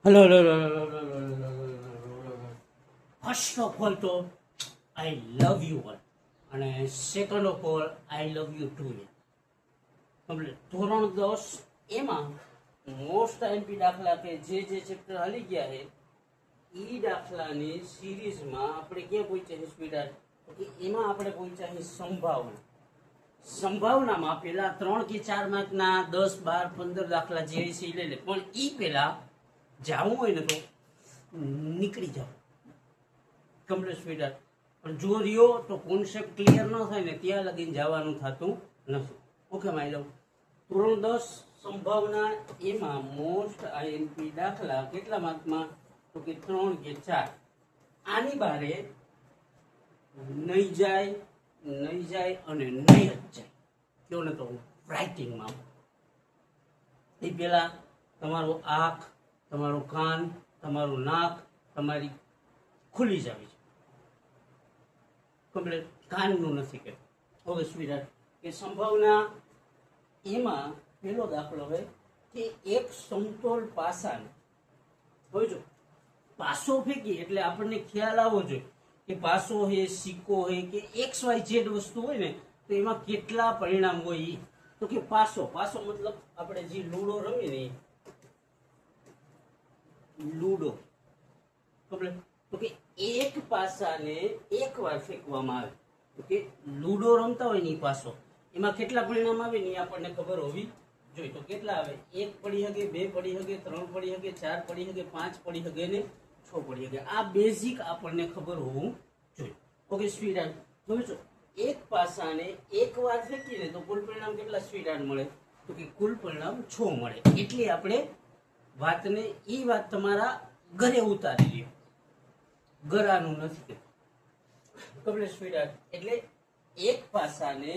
Hello hello hello hello hello hello hello. First of all તો I love you all, અને second of all I love you too. Complete ધોરણ 10 એમાં most IMP દાખલા કે જે chapter હાલી ગયા છે એ દાખલાની સિરીઝમાં આપણે ક્યાં પહોંચ્યા છે સ્પીડ? તો કે એમાં આપણે પહોંચ્યા છે સંભાવના. સંભાવનામાં પેલા 3 કે 4 માર્કના 10, 12, 15 દાખલા જે છે એ લઈ લે, પણ એ પેલા જાવું હોય ને તો નીકળી જાવ કમ્પ્લીટ સ્પીડ. પણ જો રહ્યો તો કોન્સેપ્ટ ક્લિયર ન થાય ને ત્યાં લગીને જવાનું થતું નથી. ઓકે માય લવ. ધોરણ 10 સંભાવના એમાં મોસ્ટ આઈએમપી દાખલા કેટલા માર્કમાં? તો કે 3 કે 4. આની બારે નહીં જાય અને નહીં જ જાય કેવું ને તો રાઇટિંગમાં. એ પેલા તમારો આંખ, તમારું કાન, તમારું નાક તમારી ખુલી જાવી છે. કમ્પ્લીટ કાનનું નથી કે હવે સ્વીટ કે સંભાવના એમાં પેલો દાખલો હોય કે એક સમતોલ પાસાને હોય જો પાસો ફેંકી એટલે આપણને ખ્યાલ આવવો જોઈએ કે પાસો હોય, સિક્કો હોય કે XYZ વસ્તુ હોય ને તો એમાં કેટલા પરિણામ હોય ઈ. તો કે પાસો મતલબ આપણે જે લૂડો રમીએ ને લૂડો. તો કે એક પાસાને એક વાર ફેંકવામાં આવે. તો કે લૂડો રમતા હોય ને પાસો એમાં કેટલા પરિણામ આવે ને આપણને ખબર હોવી જોઈએ. તો કેટલા આવે? 1 પડી શકે, 2 પડી શકે, 3 પડી શકે, 4 પડી શકે, 5 પડી શકે ને 6 પડી શકે. આ બેઝિક આપણને ખબર હોવું જોઈએ. ઓકે સ્પીડ જોઈજો. એક પાસાને એક વાર ફેંકીને તો કુલ પરિણામ કેટલા સ્પીડ મળે? તો કે કુલ પરિણામ 6 મળે. એટલે આપણે વાતને ઈ વાત તમારા ઘરે ઉતારી લ્યો, ગરાનું નથી. કમ્પ્લીટ સ્પીડ એટલે એક પાસાને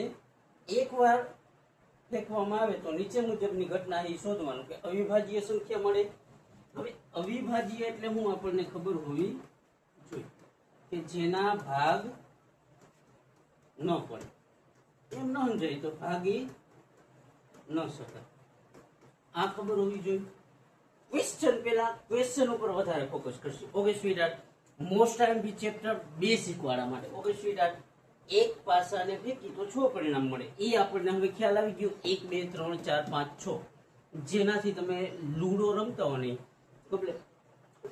એક વાર ફેંકવામાં આવે તો નીચે મુજબની ઘટના એ શોધવાનું કે અવિભાજ્ય સંખ્યા મળે. હવે અવિભાજ્ય એટલે હું આપણને ખબર હોવી જોઈએ કે જેના ભાગ ન પડે. એમ ન સમજાય તો ભાગી ન શકાય, આ ખબર હોવી જોઈએ. ક્વેશ્ચન પેલા ક્વેશ્ચન ઉપર વધારે ફોકસ કરશું. Okay sweet most IMP chapter basic વાળા માટે. ઓકે સ્વીટ એક પાસાને ફેંકી તો 6 પરિણામ મળે. એ આપણને હવે ખ્યાલ આવી ગયો. 1, 2, 3, 4, 5, 6 જેનાથી તમે લૂડો રમતા હો નહીં.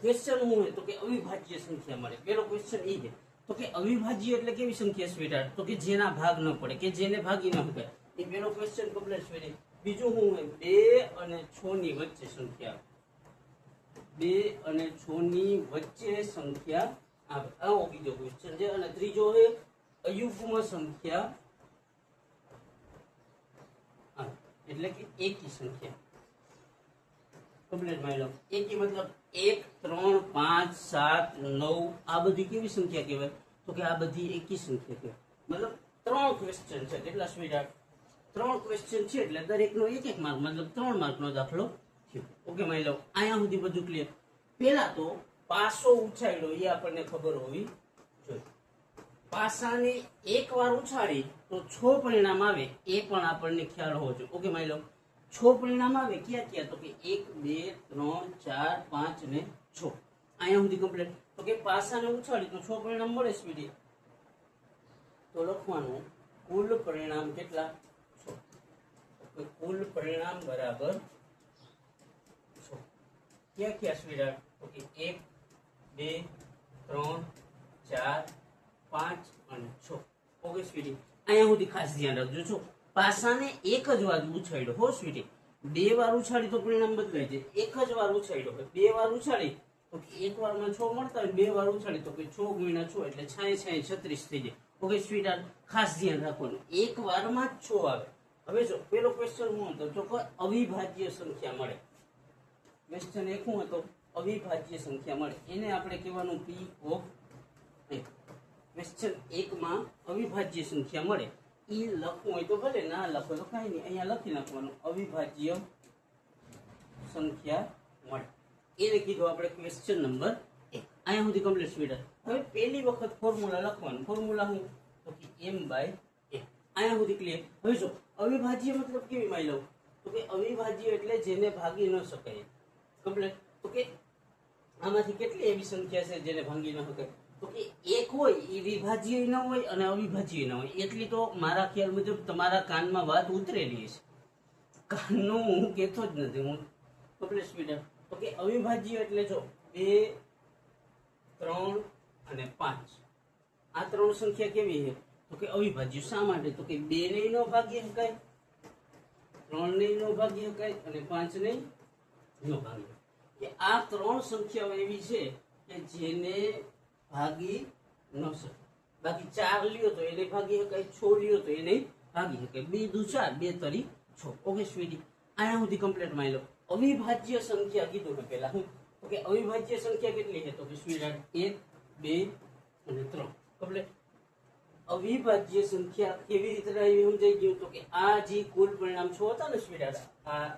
ક્વેશ્ચન શું હોય તો કે અવિભાજ્ય સંખ્યા મળે. પેલો ક્વેશ્ચન એ છે તો કે અવિભાજ્ય એટલે કેવી સંખ્યા સ્વીટ? તો કે જેના ભાગ ન પડે કે જેને ભાગી ન શકે. એ પેલો ક્વેશ્ચન કમ્પ્લીટ સ્વીટ. બીજું શું હોય? 2 અને 6 ની વચ્ચે સંખ્યા. 2 અને 6 ની વચ્ચે સંખ્યા આવે. આવો બીજો ક્વેશ્ચન છે. અને ત્રીજો છે અયુગ્મ સંખ્યા એટલે કે એકી સંખ્યા. કમ્પ્લીટ માઇલો. એકી મતલબ 1, 3, 5, 7, 9 આ બધી કેવી સંખ્યા કહેવાય? તો કે આ બધી એકી સંખ્યા કહેવાય. મતલબ 3 ક્વેશ્ચન છે. કેટલા સ્વીટ? 3 ક્વેશ્ચન છે એટલે દરેકનો 1-1 માર્ક, મતલબ 3 માર્કનો દાખલો થયો. ઓકે માઇલો. અહીંયા સુધી બધું ક્લિયર. પેલા તો પાસો ઉછાળ્યો એ આપણને ખબર હોવી જોઈએ. પાસાને એક વાર ઉછાળી તો 6 પરિણામ આવે એ પણ આપણને ખ્યાલ હોવો જોઈએ. ઓકે માય લવ. 6 પરિણામ આવે ક્યાં ક્યાં? તો કે 1, 2, 3, 4, 5 ને 6. અહીંયા સુધી કમ્પ્લીટ. તો કે પાસાને ઉછાળી તો 6 પરિણામ મળે સ્પીડી. તો લખવાનું કુલ પરિણામ કેટલા? 6. કુલ પરિણામ બરાબર 6. ક્યાં ક્યાં સ્પીડ? તો કે 1, 2, 3, 4, 5 અને 6. Okay sweetie. અહીંયા સુધી ખાસ ધ્યાન રાખજો. છો પાસાને એક જ વાર ઉછાળ્યો હો સ્વીટી. 2 વાર ઉછાળી તો પરિણામ બદલાય છે. એક જ વાર ઉછાળ્યો હોય, 2 વાર ઉછાળી તો એક વારમાં 6 મળતા હોય, 2 વાર ઉછાળી તો 6 ગુણ્યા 6 એટલે 6 36 થઈ જાય. ઓકે સ્વીટ ખાસ ધ્યાન રાખવાનું. એક વારમાં જ 6 આવે. હવે જો પેલો ક્વેશ્ચન શું હતો? તો કે અવિભાજ્ય સંખ્યા મળે. ક્વેશ્ચન એક શું હતો? અવિભાજ્ય સંખ્યા મળે. એને આપણે કહેવાનું P ઓફ A. ક્વેશ્ચન 1 માં અવિભાજ્ય સંખ્યા મળે. ઈ લખવું હોય તો ભલે, ના લખો તો કાંઈ નહીં, અહીંયા લખી નાખવાનું અવિભાજ્ય સંખ્યા મળે. એને કીધું આપણે ક્વેશ્ચન નંબર 1. અહીંયા સુધી કમ્પ્લીટ સ્પીડ. હવે પહેલી વખત ફોર્મ્યુલા લખવાનું. ફોર્મ્યુલા શું? તો કે m/a. અહીંયા સુધી ક્લિયર. હવે જો અવિભાજ્ય મતલબ કેવી માઈ લઉં? તો કે અવિભાજ્ય એટલે જેને ભાગી ન શકાય. કમ્પ્લીટ. તો કે આમાંથી કેટલી એવી સંખ્યા છે જેને ભાંગી ન શકાય? તો કે એક હોય એ વિભાજ્ય ન હોય અને અવિભાજ્ય ન હોય. એટલી તો મારા ખ્યાલ મુજબ તમારા કાનમાં વાત ઉતરેલી છે. કાનનું હું કહેતો જ નથી, હું કમ્પ્લીટ સ્પીડ. તો કે અવિભાજ્ય એટલે જો 2, 3 અને 5 આ ત્રણ સંખ્યા કેવી છે? તો કે અવિભાજ્ય. શા માટે? તો કે 2 ને નો ભાગી શકાય, 3 ને નો ભાગી શકાય અને 5 ને નો ભાગી શકાય. કે આ ત્રણ સંખ્યાઓ એવી છે કે જેને ભાગી ન શકે. બાકી 4 લ્યો તો એને ભાગી શકાય, 6 લ્યો તો એને ભાગી શકાય. 2 દુ 4, 2 તરી 6. ઓકે સ્વીટી, આયા સુધી કમ્પ્લીટ માં લો. અવિભાજ્ય સંખ્યા કીધું ને પેલા હું. ઓકે, અવિભાજ્ય સંખ્યા કેટલી છે? તો કે સ્વીટ 1, 2 અને 3. કમ્પ્લીટ. અવિભાજ્ય સંખ્યા કેવી રીતે આવી સમજાઈ ગયું? તો કે આ જે કુલ પરિણામ 6 હતા ને સ્વીટ, આ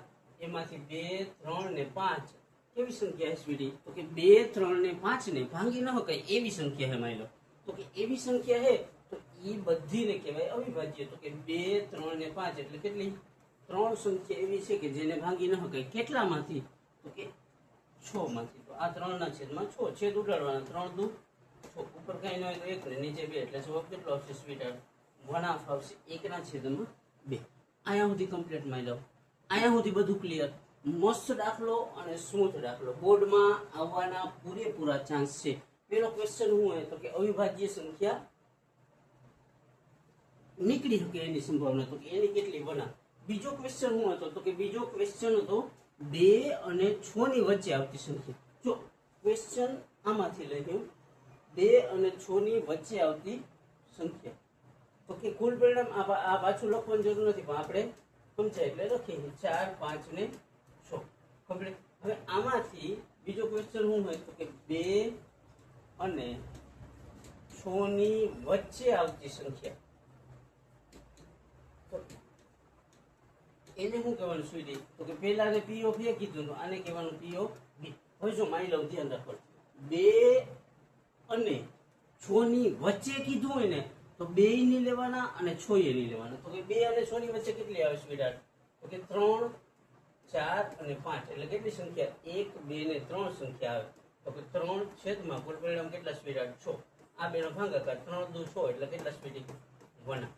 એમાંથી 2, 3 ને 5 કેવી સંખ્યા છે સ્વીટી? તો કે 2, 3 ને 5 ને ભાંગી ન શકાય એવી સંખ્યા છે માની લો. તો કે એવી સંખ્યા છે તો એ બધીને કહેવાય અવિભાજ્ય. તો કે 2, 3 ને 5 એટલે કેટલી? 3 સંખ્યા એવી છે કે જેને ભાંગી ન શકાય. કેટલામાંથી? તો કે 6 માંથી. તો આ 3 ના છેદમાં 6, છેદ ઉડાડવાના. 3 દુ 6, ઉપર કઈ ન હોય તો 1 ને નીચે 2 એટલે જવાબ કેટલો આવશે સ્વીટ? 1 આવશે. 1 ના છેદમાં 2. અહીંયા સુધી કમ્પ્લીટ માની લો. અહીંયા સુધી બધું ક્લિયર. મસ્ત દાખલો અને સ્મૂથ દાખલો બોર્ડમાં આવવાના પૂરેપૂરા ચાન્સ છે. પેલો ક્વેશ્ચન શું હોય? તો કે અવિભાજ્ય સંખ્યા નીકળી શકે એની સંભાવના. તો કે એની કેટલી બના. બીજો ક્વેશ્ચન શું હતો? તો કે બીજો ક્વેશ્ચન હતો 2 અને 6 ની વચ્ચે આવતી સંખ્યા. જો ક્વેશ્ચન આમાંથી લઈ ગયું, 2 અને 6 ની વચ્ચે આવતી સંખ્યા. તો કે કુલ પરિણામ આ પાછું લખવાની જરૂર નથી, પણ આપણે સમજાય એટલે લખીએ 4, 5 ને 6. કમ્પ્લીટ. હવે આમાંથી બીજો ક્વેશ્ચન શું હોય? તો કે 2 અને 6 ની વચ્ચે આવતી સંખ્યા. એને શું કહેવાનું સ્વીટી? તો કે પેલા ને પી ઓફ એ કીધું, આને કહેવાનું પી ઓફ બી. હવે જો માની લઉં, ધ્યાન રાખો, 2 અને 6 ની વચ્ચે કીધું હોય ને તો 2 ની લેવાના અને 6 ની લેવાના. તો કે 2 અને 6 ની વચ્ચે કેટલી આવે સ્વીટ? તો કે 3, 4 અને 5 એટલે કેટલી સંખ્યા? 1, 2 ને 3 સંખ્યા આવે. તો કે 3 છેદમાં કુલ પરિણામ કેટલા સ્વીટ? 6. આ બેનો ભાગાકાર 3 દુ 6 એટલે કેટલા સ્વીટ? 1.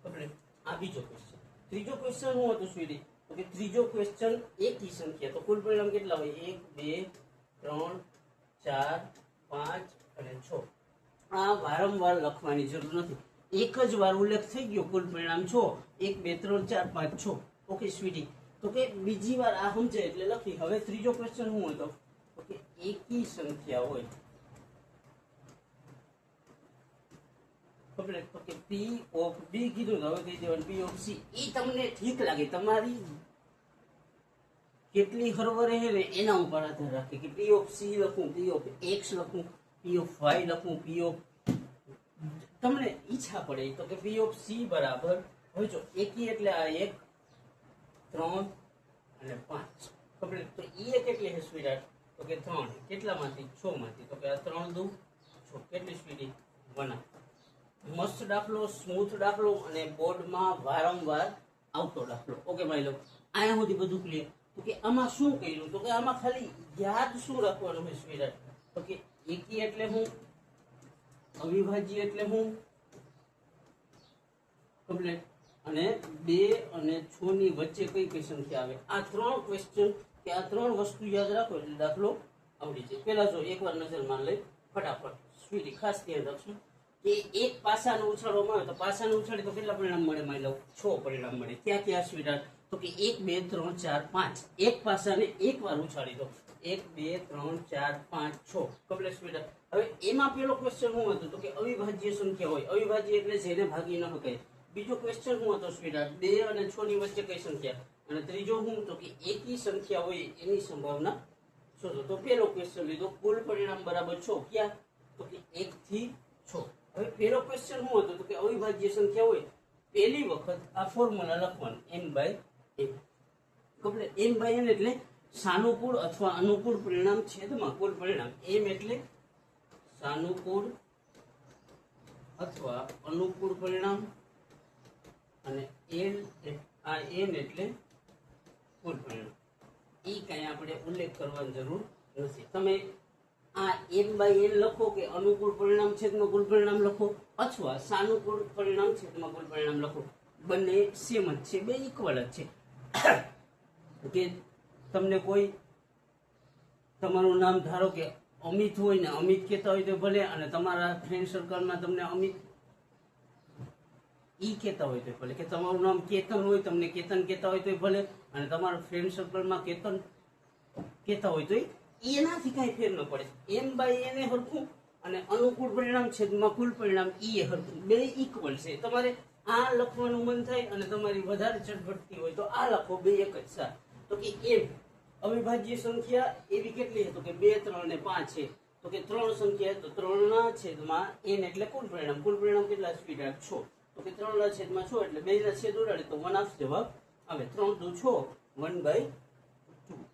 કમ્પ્લીટ. આ બીજો ક્વેશ્ચન. ત્રીજો ક્વેશ્ચન શું હતું સ્વીટી? તો કે ત્રીજો ક્વેશ્ચન એકી સંખ્યા. તો કુલ પરિણામ કેટલા હોય? 1, 2, 3, 4, 5 અને 6. આ વારંવાર લખવાની જરૂર નથી, એક જ વાર ઉલ્લેખ થઈ ગયો. કુલ પરિણામ 6, 1, 2, 3, 4, 5, 6. ઓકે સ્વીટી, તો કે બીજી વાર આ સમજાય એટલે લખી. હવે ત્રીજો ક્વેશ્ચન શું હતો? તો કે એકી સંખ્યા હોય. તો કે પી ઓફ બી કીધું, હવે કહી દેવાનું પી ઓફ સી. એ તમને ઠીક લાગે, તમારી કેટલી હરવરે છે ને એના ઉપર આધાર રાખે કે પી ઓફ સી લખું, પી ઓફ એક્સ લખું, પી ઓફ વાય લખું, પી ઓફ તમને ઈચ્છા પડે. તો કે પી ઓફ સી બરાબર. હવે જો એકી એટલે આ 1, 3 અને 5. કમ્પ્લીટ. તો એ કેટલી છે સ્વીટ? તો કે 3. કેટલામાંથી? 6 માંથી. તો કે આ 3 દુ 6 કેટલી સ્વીટી? 1. મસ્ત દાખલો, સ્મૂથ દાખલો અને બોર્ડમાં વારંવાર આવતો દાખલો. ઓકે ભાઈ લો, અહીંયા સુધી બધું ક્લિયર. તો કે આમાં શું કર્યું? તો કે આમાં ખાલી યાદ શું રાખવાનું હોય સ્વીટ? તો કે એકી એટલે હું, અવિભાજ્ય એટલે હું, કમ્પ્લીટ, અને 2 અને 6 ની વચ્ચે કઈ કઈ સંખ્યા આવે. આ 3 ક્વેશ્ચન કે આ 3 વસ્તુ યાદ રાખો એટલે દાખલો આવડી જાય. પેલા જો એકવાર નજર માર લઈ ફટાફટ સ્વીટી, ખાસ ધ્યાન રાખશું કે એક પાસાનો ઉછાળવામાં આવે તો પાસાનો ઉછાળી તો કેટલા પરિણામ મળે? માની લઉં 6 પરિણામ મળે. ક્યાં ક્યાં સ્વીટ? તો કે 1, 2, 3, 4, 5. એક પાસાને એક વાર ઉછાળી દો. 1, 2, 3, 4, 5, 6. Complete sweet. હવે એમાં પેલો ક્વેશ્ચન શું હતો? તો કે અવિભાજ્ય સંખ્યા હોય. અવિભાજ્ય એટલે જેને ભાગી ન શકાય. બીજો ક્વેશ્ચન શું હતો સ્વીટ? 2 અને 6 ની વચ્ચે કઈ સંખ્યા? અને ત્રીજો શું? તો કે એકી સંખ્યા હોય એની સંભાવના શોધો. તો પેલો ક્વેશ્ચન લીધો, કુલ પરિણામ બરાબર 6. ક્યાં? તો કે 1 થી 6. હવે પેલો ક્વેશ્ચન શું હતો? તો કે અવિભાજ્ય સંખ્યા હોય પહેલી વખત આ ફોર્મ્યુલા લખવાનું m/n. કમ્પ્લીટ. m/n એટલે સાનુકૂળ અથવા અનુકૂળ પરિણામ છેદમાં કુલ પરિણામ. m એટલે સાનુકૂળ અથવા અનુકૂળ પરિણામ અને n એટલે કુલ પરિણામ. એ કઈ આપણે ઉલ્લેખ કરવાની જરૂર નથી. તમે આ n બાય n લખો કે અનુકૂળ પરિણામ છેદમાં કુલ પરિણામ લખો અથવા સાનુકૂળ પરિણામ છેદમાં કુલ પરિણામ લખો, બંને સેમ જ છે, બે ઇક્વલ જ છે. કે તમને કોઈ તમારું નામ ધારો કે અમિત હોય ને અમિત કહેતા હોય તો ભલે, અને તમારા ફ્રેન્ડ સર્કલમાં તમને અમિત ઈ કહેતા હોય તો ભલે, કે તમારું નામ કેતન હોય તમને કેતન કહેતા હોય તો ભલે, અને તમારા ફ્રેન્ડ સર્કલમાં કેતન કહેતા હોય તો એનાથી કાંઈ ફેર ન પડે. m બાય n એ હરખું અને અનુકૂળ પરિણામ છેદમાં કુલ પરિણામ ઈ એ હરખું, બે ઇક્વલ છે. તમારે આ લખવાનું મન થાય અને તમારી વધારે ચટભટતી હોય તો આ લખો, બે એક જ સાર. તો કે m અવિભાજ્ય સંખ્યા એવી કેટલી છે? તો કે 2, 3 અને 5 છે. તો કે 3 સંખ્યા, તો 3 ના છેદમાં n એટલે કુલ પરિણામ. કુલ પરિણામ કેટલા? સ્વીટ 6. તો કે 3 ના છેદમાં 6 એટલે 2 ના છેદ ઉડાડે તો 1 આપશે જવાબ આવે. 3 દુ 6, 1/2.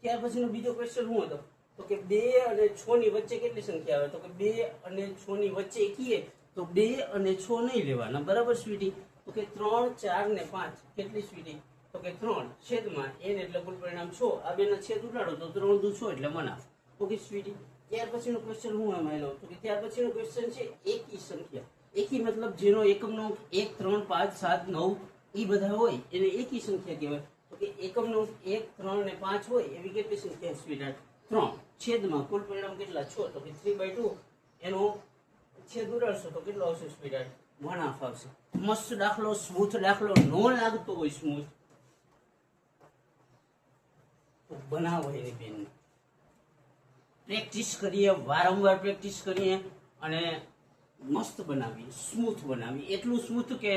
ત્યાર પછીનો બીજો ક્વેશ્ચન શું હતો? તો કે 2 અને 6 ની વચ્ચે કેટલી સંખ્યા આવે? તો કે 2 અને 6 ની વચ્ચે કીએ તો 2 અને 6 નહીં લેવાના, બરાબર સ્વીટી? તો કે 3, 4 ને 5 કેટલી સ્વીટી? તો કે 3 છેદમાં n એટલે કુલ પરિણામ 6. આ બે ના છેદ ઉડાડો તો 3 દુ 6 એટલે 1 આપ. Okay sweetie. ત્યાર પછીનો ક્વેશ્ચન હું એમ આવેલો? તો કે ત્યાર પછીનો ક્વેશ્ચન છે એકી સંખ્યા. એકી મતલબ જેનો એકમનો 1, 3, 5, 7, 9 એ બધા હોય એને એકી સંખ્યા કહેવાય. તો કે એકમનો 1, 3 અને 5 હોય એવી કેટલી સંખ્યા સ્વીટ? 3 છેદમાં કુલ પરિણામ કેટલા? 6. તો કે 3/2 એનો છેદ ઉડાડશો તો કેટલો આવશે સ્વીટ? 1 આવશે. મસ્ત દાખલો, સ્મૂથ દાખલો, નો લાગતો હોય સ્મૂથ તો બનાવો એની બેન. પ્રેક્ટિસ કરીએ, વારંવાર પ્રેક્ટિસ કરીએ અને મસ્ત બનાવી, સ્મૂથ બનાવી. એટલું સ્મૂથ કે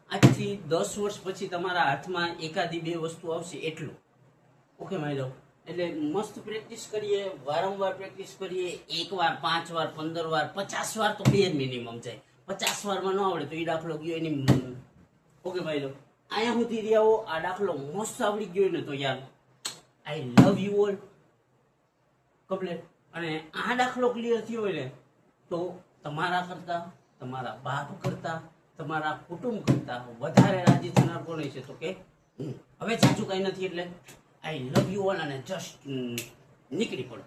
આજથી 10 વર્ષ પછી તમારા હાથમાં એકાદી 2 વસ્તુ આવશે એટલું. ઓકે માય લો. એટલે મસ્ત પ્રેક્ટિસ કરીએ, વારંવાર પ્રેક્ટિસ કરીએ. 1 વાર, 5 વાર, 15 વાર, 50 વાર તો બે મિનિમમ જાય. 50 વારમાં ન આવડે તો એ દાખલો ગયો એની. ઓકે ભાઈ લો, અહીંયા સુધી રહ્યા હો. આ દાખલો મસ્ત આવડી ગયો ને તો યાર આઈ લવ યુ ઓલ કમ્પ્લીટ. અને આ દાખલો ક્લિયર થયો હોય ને તો તમારા કરતા, તમારા બાપ કરતા, તમારા કુટુંબ કરતા વધારે રાજી થનાર કોણ છે? તો કે હવે સાચું કઈ નથી. એટલે આઈ લવ યુ ઓલ અને જસ્ટ નીકળી પડો.